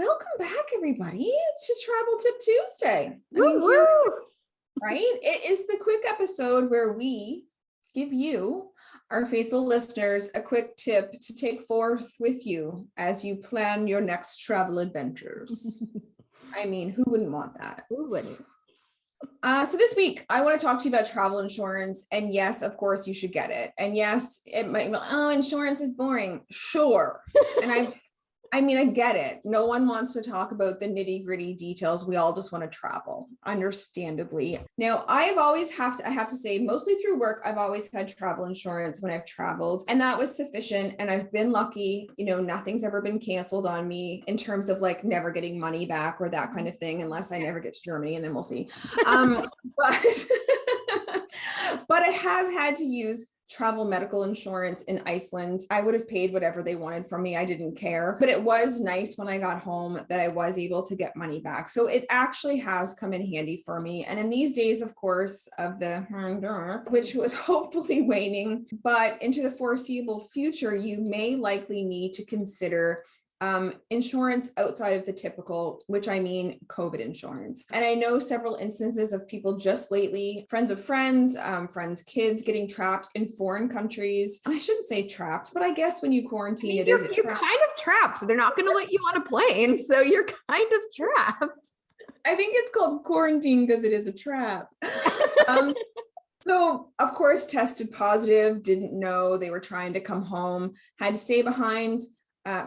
Welcome back, everybody. It's just Travel Tip Tuesday. Woo woo! Right? It is the quick episode where we give you, our faithful listeners, a quick tip to take forth with you as you plan your next travel adventures. I mean, who wouldn't want that? Who wouldn't? So this week, I want to talk to you about travel insurance. And yes, of course, you should get it. And yes, it might be, oh, insurance is boring. Sure. And I get it. No one wants to talk about the nitty gritty details. We all just want to travel, understandably. Now, I have to say, mostly through work, I've always had travel insurance when I've traveled, and that was sufficient. And I've been lucky, nothing's ever been canceled on me in terms of like never getting money back or that kind of thing, unless I never get to Germany, and then we'll see. But but I have had to use travel medical insurance in Iceland. I would have paid whatever they wanted from me. I didn't care, but it was nice when I got home that I was able to get money back. So it actually has come in handy for me. And in these days, of course, of the which was hopefully waning, but into the foreseeable future, you may likely need to consider insurance outside of the typical, which I mean COVID insurance. And I know several instances of people just lately, friends of friends, friends' kids getting trapped in foreign countries. I shouldn't say trapped, but I guess when you quarantine, you're kind of trapped. So they're not going to let you on a plane. So you're kind of trapped. I think it's called quarantine because it is a trap. So, of course, tested positive, didn't know, they were trying to come home, had to stay behind,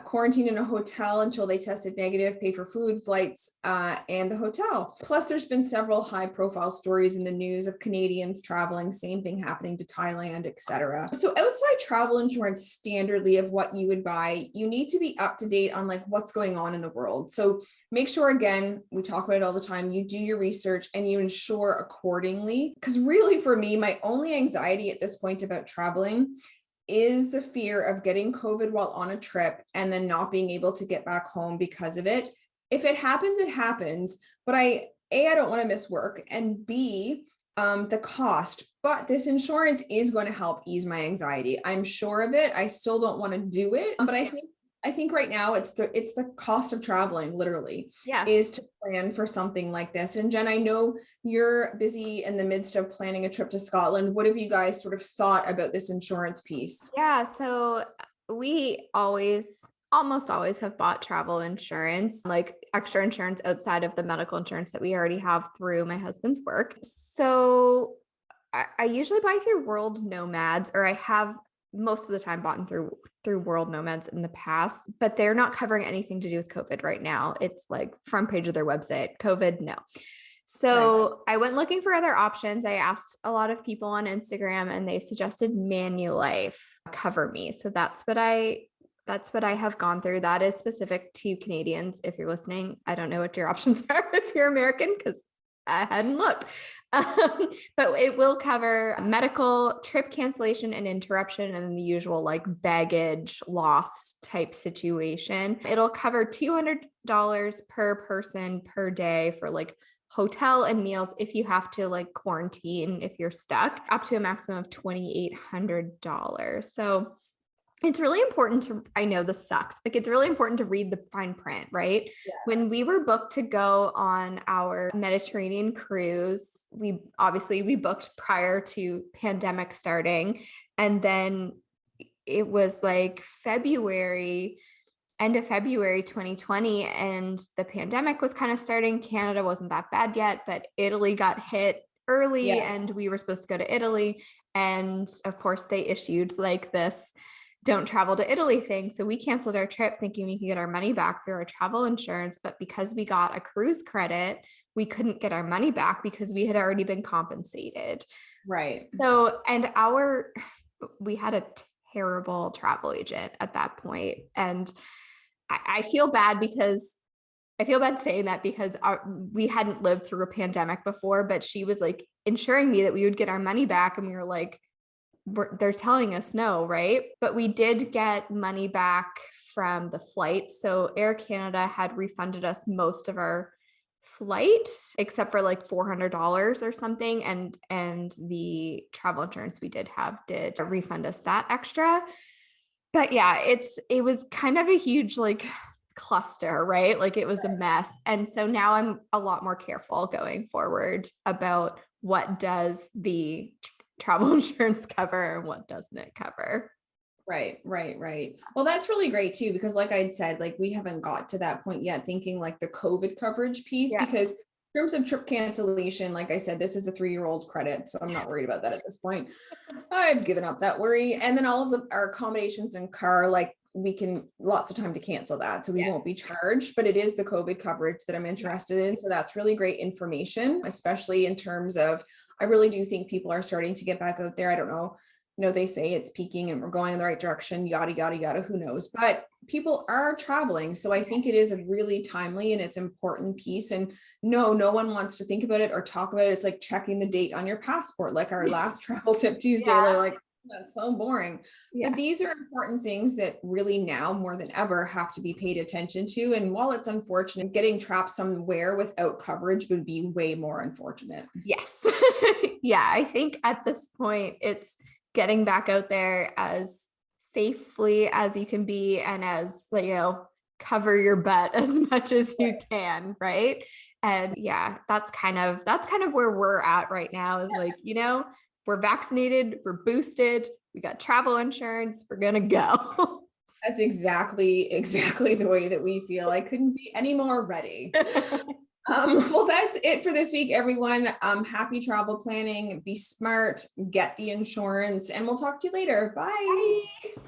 quarantine in a hotel until they tested negative, pay for food, flights, and the hotel. Plus, there's been several high-profile stories in the news of Canadians traveling, same thing happening to Thailand, etc. So outside travel insurance standardly of what you would buy, you need to be up to date on like what's going on in the world. So make sure, again, we talk about it all the time, you do your research and you insure accordingly. Because really for me, my only anxiety at this point about traveling is the fear of getting COVID while on a trip and then not being able to get back home because of it. If it happens, it happens. But I don't want to miss work, and B, the cost. But this insurance is going to help ease my anxiety. I'm sure of it. I still don't want to do it, but I think right now it's the cost of traveling, literally, is to plan for something like this. And Jen, I know you're busy in the midst of planning a trip to Scotland. What have you guys sort of thought about this insurance piece? Yeah, so we almost always have bought travel insurance, like extra insurance outside of the medical insurance that we already have through my husband's work. So I usually buy through World Nomads, or I have most of the time bought through World Nomads in the past, but they're not covering anything to do with COVID right now. It's like front page of their website, COVID, no. So nice. I went looking for other options. I asked a lot of people on Instagram and they suggested Manulife cover me. So that's what I have gone through. That is specific to Canadians. If you're listening, I don't know what your options are if you're American, because I hadn't looked. But it will cover medical, trip cancellation and interruption, and then the usual like baggage loss type situation. It'll cover $200 per person per day for like hotel and meals if you have to like quarantine if you're stuck, up to a maximum of $2,800. So it's really important I know this sucks. Like, it's really important to read the fine print, right? Yeah. When we were booked to go on our Mediterranean cruise, we booked prior to pandemic starting. And then it was like end of February 2020, and the pandemic was kind of starting. Canada wasn't that bad yet, but Italy got hit early, and we were supposed to go to Italy. And of course they issued like this don't travel to Italy thing. So we canceled our trip thinking we could get our money back through our travel insurance. But because we got a cruise credit, we couldn't get our money back because we had already been compensated. Right. So, and we had a terrible travel agent at that point. And I feel bad saying that because we hadn't lived through a pandemic before, but she was like ensuring me that we would get our money back. And we were like, they're telling us no, right? But we did get money back from the flight. So Air Canada had refunded us most of our flight, except for like $400 or something. And the travel insurance we did refund us that extra. But yeah, it was kind of a huge like cluster, right? Like it was a mess. And so now I'm a lot more careful going forward about what does the travel insurance cover and what doesn't it cover. Right. Well, that's really great too, because like I'd said, like we haven't got to that point yet, thinking like the COVID coverage piece, Yeah. because in terms of trip cancellation, like I said, this is a 3-year-old credit, so I'm not worried about that at this point. I've given up that worry. And then all of our accommodations and car, like we can lots of time to cancel that, so we won't be charged, but it is the COVID coverage that I'm interested in. So that's really great information, especially in terms of, I really do think people are starting to get back out there. I don't know, they say it's peaking and we're going in the right direction, yada, yada, yada, who knows, but people are traveling. So I think it is a really timely and it's important piece. And no one wants to think about it or talk about it. It's like checking the date on your passport, like our last travel tip Tuesday. They're like, that's so boring. But these are important things that really now more than ever have to be paid attention to. And while it's unfortunate, getting trapped somewhere without coverage would be way more unfortunate. Yes. Yeah, I think at this point it's getting back out there as safely as you can be and as, cover your butt as much as you can, right? And yeah, that's kind of where we're at right now is like, we're vaccinated, we're boosted, we got travel insurance, we're gonna go. That's exactly the way that we feel. I couldn't be any more ready. Well, that's it for this week, everyone. Happy travel planning, be smart, get the insurance, and we'll talk to you later. Bye.